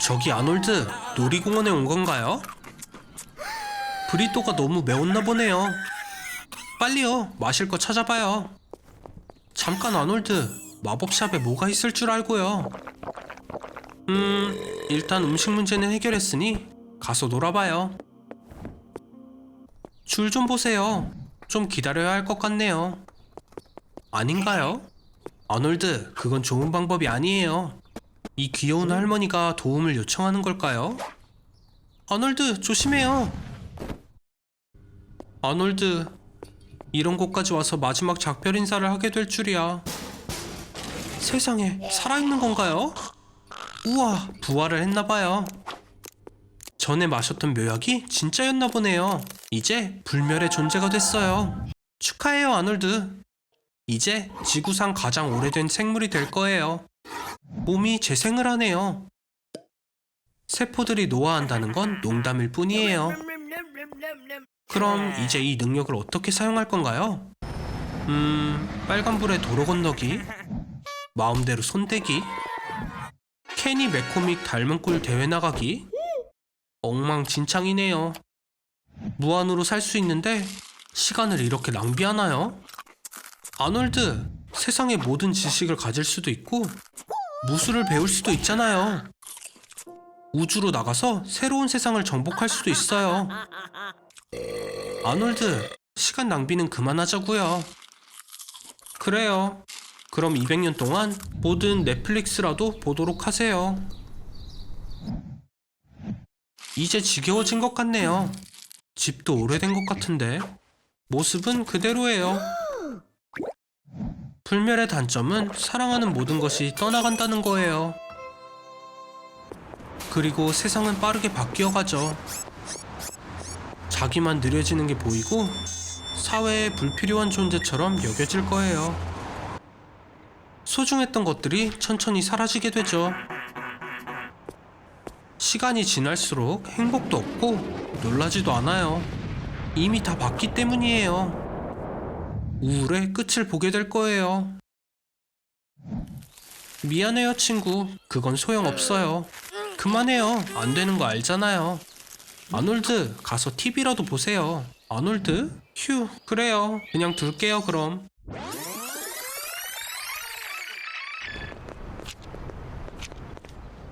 저기 아놀드, 놀이공원에 온 건가요? 브리또가 너무 매웠나 보네요. 빨리요, 마실 거 찾아봐요. 잠깐 아놀드, 마법샵에 뭐가 있을 줄 알고요. 일단 음식 문제는 해결했으니 가서 놀아봐요. 줄 좀 보세요. 좀 기다려야 할 것 같네요. 아닌가요? 아놀드, 그건 좋은 방법이 아니에요. 이 귀여운 할머니가 도움을 요청하는 걸까요? 아놀드, 조심해요. 아놀드, 이런 곳까지 와서 마지막 작별 인사를 하게 될 줄이야. 세상에, 살아있는 건가요? 우와, 부활을 했나봐요. 전에 마셨던 묘약이 진짜였나 보네요. 이제 불멸의 존재가 됐어요. 축하해요, 아놀드. 이제 지구상 가장 오래된 생물이 될 거예요. 몸이 재생을 하네요. 세포들이 노화한다는 건 농담일 뿐이에요. 그럼 이제 이 능력을 어떻게 사용할 건가요? 빨간불에 도로 건너기, 마음대로 손대기, 캐니 매코믹 닮은 꼴 대회 나가기. 엉망진창이네요. 무한으로 살 수 있는데 시간을 이렇게 낭비하나요? 아놀드, 세상의 모든 지식을 가질 수도 있고 무술을 배울 수도 있잖아요. 우주로 나가서 새로운 세상을 정복할 수도 있어요. 아놀드, 시간 낭비는 그만하자고요. 그래요. 그럼 200년 동안 모든 넷플릭스라도 보도록 하세요. 이제 지겨워진 것 같네요. 집도 오래된 것 같은데 모습은 그대로예요. 불멸의 단점은 사랑하는 모든 것이 떠나간다는 거예요. 그리고 세상은 빠르게 바뀌어가죠. 자기만 느려지는 게 보이고 사회에 불필요한 존재처럼 여겨질 거예요. 소중했던 것들이 천천히 사라지게 되죠. 시간이 지날수록 행복도 없고 놀라지도 않아요. 이미 다 봤기 때문이에요. 우울의 끝을 보게 될 거예요. 미안해요, 친구. 그건 소용없어요. 그만해요. 안 되는 거 알잖아요. 아놀드, 가서 TV라도 보세요. 아놀드? 휴, 그래요. 그냥 둘게요, 그럼.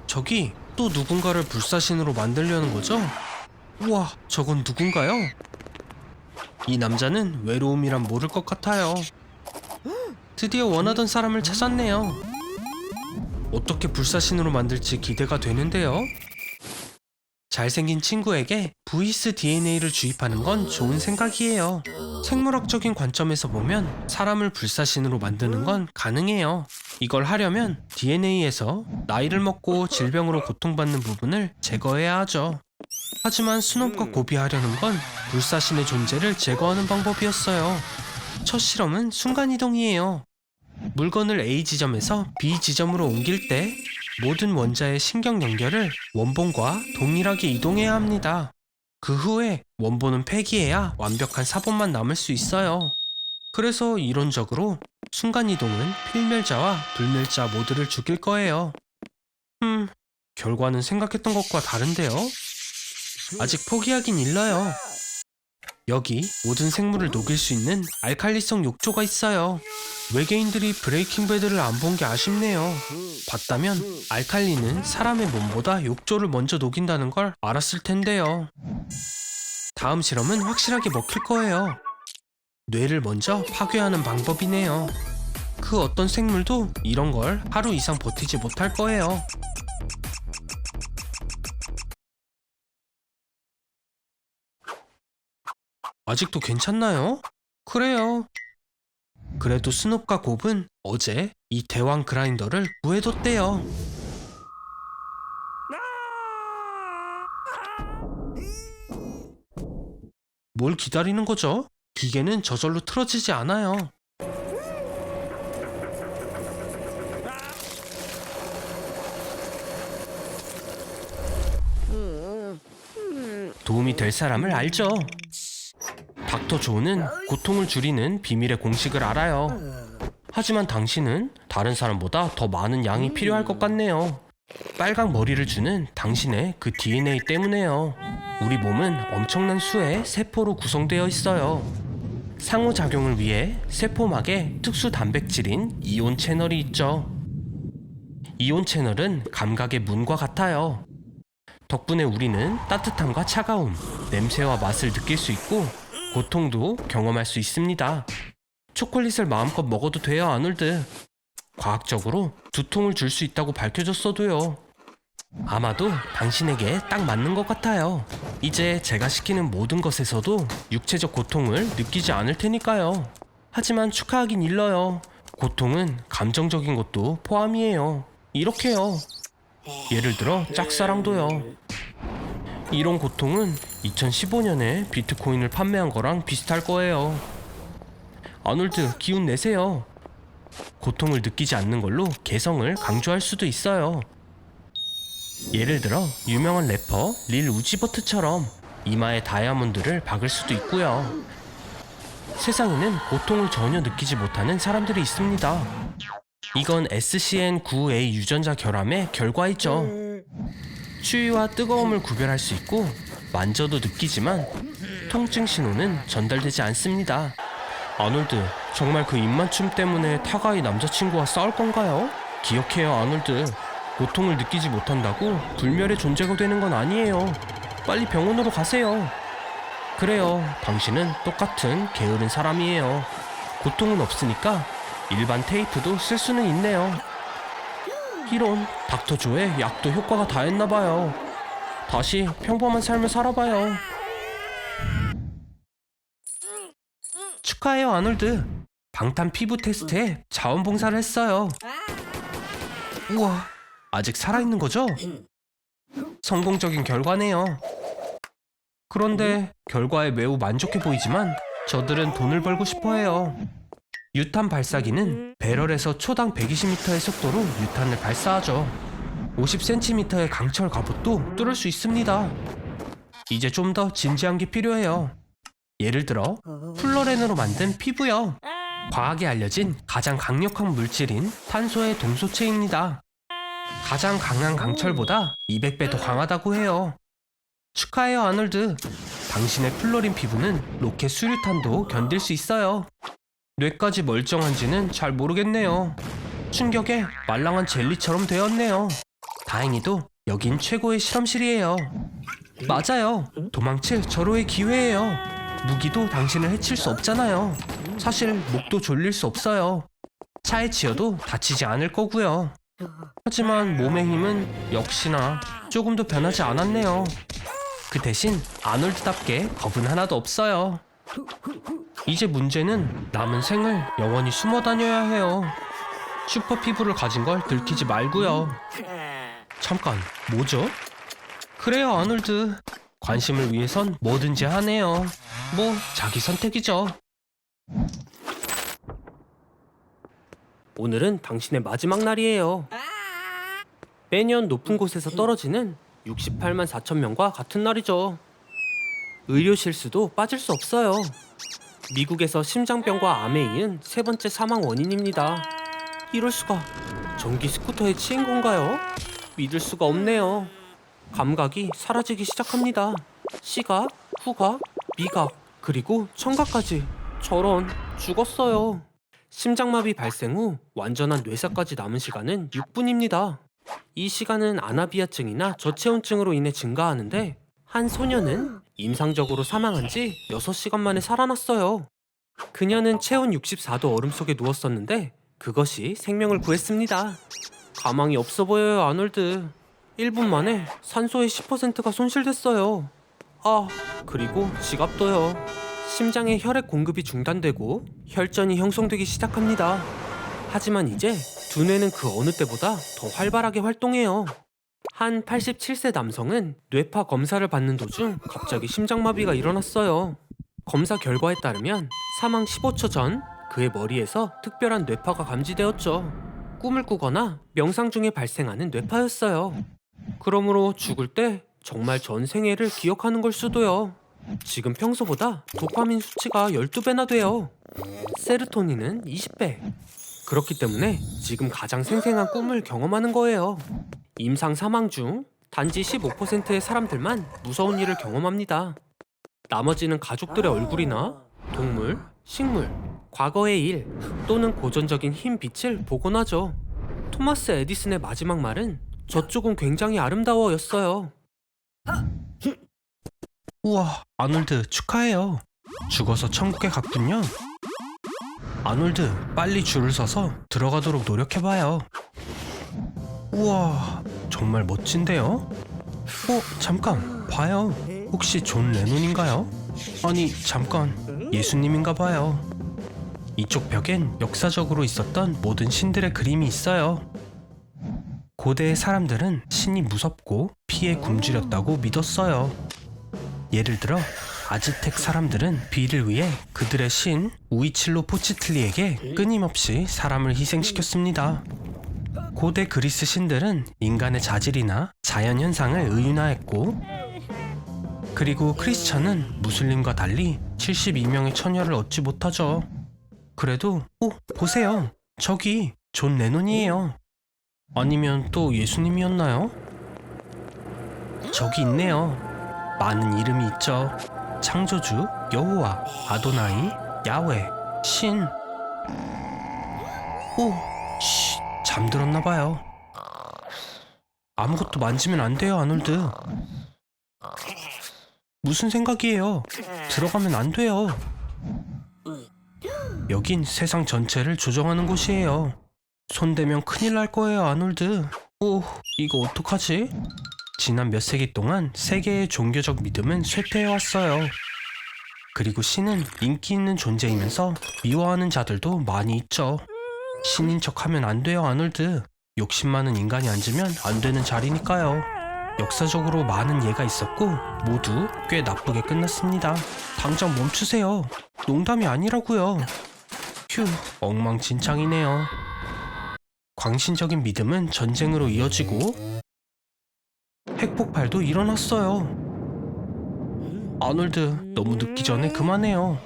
저기 또 누군가를 불사신으로 만들려는 거죠? 우와, 저건 누군가요? 이 남자는 외로움이란 모를 것 같아요. 드디어 원하던 사람을 찾았네요. 어떻게 불사신으로 만들지 기대가 되는데요. 잘생긴 친구에게 VS DNA를 주입하는 건 좋은 생각이에요. 생물학적인 관점에서 보면 사람을 불사신으로 만드는 건 가능해요. 이걸 하려면 DNA에서 나이를 먹고 질병으로 고통받는 부분을 제거해야 하죠. 하지만 스놉과 고비하려는 건 불사신의 존재를 제거하는 방법이었어요. 첫 실험은 순간이동이에요. 물건을 A 지점에서 B 지점으로 옮길 때 모든 원자의 신경 연결을 원본과 동일하게 이동해야 합니다. 그 후에 원본은 폐기해야 완벽한 사본만 남을 수 있어요. 그래서 이론적으로 순간이동은 필멸자와 불멸자 모두를 죽일 거예요. 결과는 생각했던 것과 다른데요. 아직 포기하긴 일러요. 여기 모든 생물을 녹일 수 있는 알칼리성 욕조가 있어요. 외계인들이 브레이킹 배드를 안 본 게 아쉽네요. 봤다면 알칼리는 사람의 몸보다 욕조를 먼저 녹인다는 걸 알았을 텐데요. 다음 실험은 확실하게 먹힐 거예요. 뇌를 먼저 파괴하는 방법이네요. 그 어떤 생물도 이런 걸 하루 이상 버티지 못할 거예요. 아직도 괜찮나요? 그래요. 그래도 스눕과 곱은 어제 이 대왕 그라인더를 구해뒀대요. 뭘 기다리는 거죠? 기계는 저절로 틀어지지 않아요. 도움이 될 사람을 알죠? 닥터 조는 고통을 줄이는 비밀의 공식을 알아요. 하지만 당신은 다른 사람보다 더 많은 양이 필요할 것 같네요. 빨강 머리를 주는 당신의 그 DNA 때문에요. 우리 몸은 엄청난 수의 세포로 구성되어 있어요. 상호작용을 위해 세포막에 특수 단백질인 이온 채널이 있죠. 이온 채널은 감각의 문과 같아요. 덕분에 우리는 따뜻함과 차가움, 냄새와 맛을 느낄 수 있고 고통도 경험할 수 있습니다. 초콜릿을 마음껏 먹어도 돼요, 아놀드. 과학적으로 두통을 줄 수 있다고 밝혀졌어도요. 아마도 당신에게 딱 맞는 것 같아요. 이제 제가 시키는 모든 것에서도 육체적 고통을 느끼지 않을 테니까요. 하지만 축하하긴 일러요. 고통은 감정적인 것도 포함이에요. 이렇게요. 예를 들어 짝사랑도요. 이런 고통은 2015년에 비트코인을 판매한 거랑 비슷할 거예요. 아놀드, 기운 내세요. 고통을 느끼지 않는 걸로 개성을 강조할 수도 있어요. 예를 들어 유명한 래퍼 릴 우지버트처럼 이마에 다이아몬드를 박을 수도 있고요. 세상에는 고통을 전혀 느끼지 못하는 사람들이 있습니다. 이건 SCN9A 유전자 결함의 결과이죠. 추위와 뜨거움을 구별할 수 있고 만져도 느끼지만 통증 신호는 전달되지 않습니다. 아놀드, 정말 그 입맞춤 때문에 타가이 남자친구와 싸울 건가요? 기억해요, 아놀드. 고통을 느끼지 못한다고 불멸의 존재가 되는 건 아니에요. 빨리 병원으로 가세요. 그래요, 당신은 똑같은 게으른 사람이에요. 고통은 없으니까 일반 테이프도 쓸 수는 있네요. 이런, 닥터 조의 약도 효과가 다했나봐요. 다시 평범한 삶을 살아봐요. 축하해요, 아놀드. 방탄 피부 테스트에 자원봉사를 했어요. 우와, 아직 살아있는 거죠? 성공적인 결과네요. 그런데 결과에 매우 만족해 보이지만 저들은 돈을 벌고 싶어해요. 유탄 발사기는 배럴에서 초당 120m의 속도로 유탄을 발사하죠. 50cm의 강철 갑옷도 뚫을 수 있습니다. 이제 좀 더 진지한 게 필요해요. 예를 들어 플로렌으로 만든 피부요. 과학에 알려진 가장 강력한 물질인 탄소의 동소체입니다. 가장 강한 강철보다 200배 더 강하다고 해요. 축하해요, 아놀드. 당신의 플로린 피부는 로켓 수류탄도 견딜 수 있어요. 뇌까지 멀쩡한지는 잘 모르겠네요. 충격에 말랑한 젤리처럼 되었네요. 다행히도 여긴 최고의 실험실이에요. 맞아요. 도망칠 절호의 기회예요. 무기도 당신을 해칠 수 없잖아요. 사실 목도 졸릴 수 없어요. 차에 치여도 다치지 않을 거고요. 하지만 몸의 힘은 역시나 조금도 변하지 않았네요. 그 대신 아놀드답게 겁은 하나도 없어요. 이제 문제는 남은 생을 영원히 숨어 다녀야 해요. 슈퍼 피부를 가진 걸 들키지 말고요. 잠깐, 뭐죠? 그래요, 아놀드. 관심을 위해선 뭐든지 하네요. 뭐 자기 선택이죠. 오늘은 당신의 마지막 날이에요. 매년 높은 곳에서 떨어지는 68만 4천 명과 같은 날이죠. 의료 실수도 빠질 수 없어요. 미국에서 심장병과 암에 이은 세 번째 사망 원인입니다. 이럴 수가. 전기 스쿠터에 치인 건가요? 믿을 수가 없네요. 감각이 사라지기 시작합니다. 시각, 후각, 미각, 그리고 청각까지. 저런, 죽었어요. 심장마비 발생 후 완전한 뇌사까지 남은 시간은 6분입니다. 이 시간은 아나비아증이나 저체온증으로 인해 증가하는데 한 소녀는 임상적으로 사망한 지 6시간 만에 살아났어요. 그녀는 체온 64도 얼음 속에 누웠었는데 그것이 생명을 구했습니다. 가망이 없어 보여요, 아놀드. 1분 만에 산소의 10%가 손실됐어요. 아, 그리고 지갑도요. 심장의 혈액 공급이 중단되고 혈전이 형성되기 시작합니다. 하지만 이제 두뇌는 그 어느 때보다 더 활발하게 활동해요. 한 87세 남성은 뇌파 검사를 받는 도중 갑자기 심장마비가 일어났어요. 검사 결과에 따르면 사망 15초 전 그의 머리에서 특별한 뇌파가 감지되었죠. 꿈을 꾸거나 명상 중에 발생하는 뇌파였어요. 그러므로 죽을 때 정말 전 생애를 기억하는 걸 수도요. 지금 평소보다 도파민 수치가 12배나 돼요. 세르토닌은 20배. 그렇기 때문에 지금 가장 생생한 꿈을 경험하는 거예요. 임상 사망 중 단지 15%의 사람들만 무서운 일을 경험합니다. 나머지는 가족들의 얼굴이나 동물, 식물, 과거의 일 또는 고전적인 흰 빛을 보곤 하죠. 토마스 에디슨의 마지막 말은 저쪽은 굉장히 아름다워였어요. 우와, 아놀드 축하해요. 죽어서 천국에 갔군요. 아놀드, 빨리 줄을 서서 들어가도록 노력해봐요. 우와, 정말 멋진데요? 잠깐, 봐요. 혹시 존 레논인가요? 아니, 잠깐, 예수님인가 봐요. 이쪽 벽엔 역사적으로 있었던 모든 신들의 그림이 있어요. 고대의 사람들은 신이 무섭고 피에 굶주렸다고 믿었어요. 예를 들어 아즈텍 사람들은 비를 위해 그들의 신 우이칠로포치틀리에게 끊임없이 사람을 희생시켰습니다. 고대 그리스 신들은 인간의 자질이나 자연현상을 의윤화했고, 그리고 크리스천은 무슬림과 달리 72명의 처녀를 얻지 못하죠. 그래도 보세요. 저기 존 레논이에요. 아니면 또 예수님이었나요? 저기 있네요. 많은 이름이 있죠. 창조주, 여호와, 아도나이, 야훼, 신. 잠들었나봐요. 아무것도 만지면 안 돼요, 아놀드. 무슨 생각이에요? 들어가면 안 돼요. 여긴 세상 전체를 조정하는 곳이에요. 손대면 큰일 날 거예요, 아놀드. 이거 어떡하지? 지난 몇 세기 동안 세계의 종교적 믿음은 쇠퇴해왔어요. 그리고 신은 인기 있는 존재이면서 미워하는 자들도 많이 있죠. 신인 척하면 안 돼요, 아놀드. 욕심 많은 인간이 앉으면 안 되는 자리니까요. 역사적으로 많은 예가 있었고 모두 꽤 나쁘게 끝났습니다. 당장 멈추세요. 농담이 아니라고요. 휴, 엉망진창이네요. 광신적인 믿음은 전쟁으로 이어지고 핵폭발도 일어났어요. 아놀드, 너무 늦기 전에 그만해요.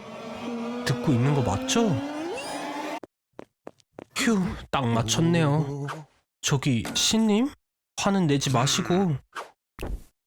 듣고 있는 거 맞죠? 휴, 딱 맞췄네요. 저기 신님? 화는 내지 마시고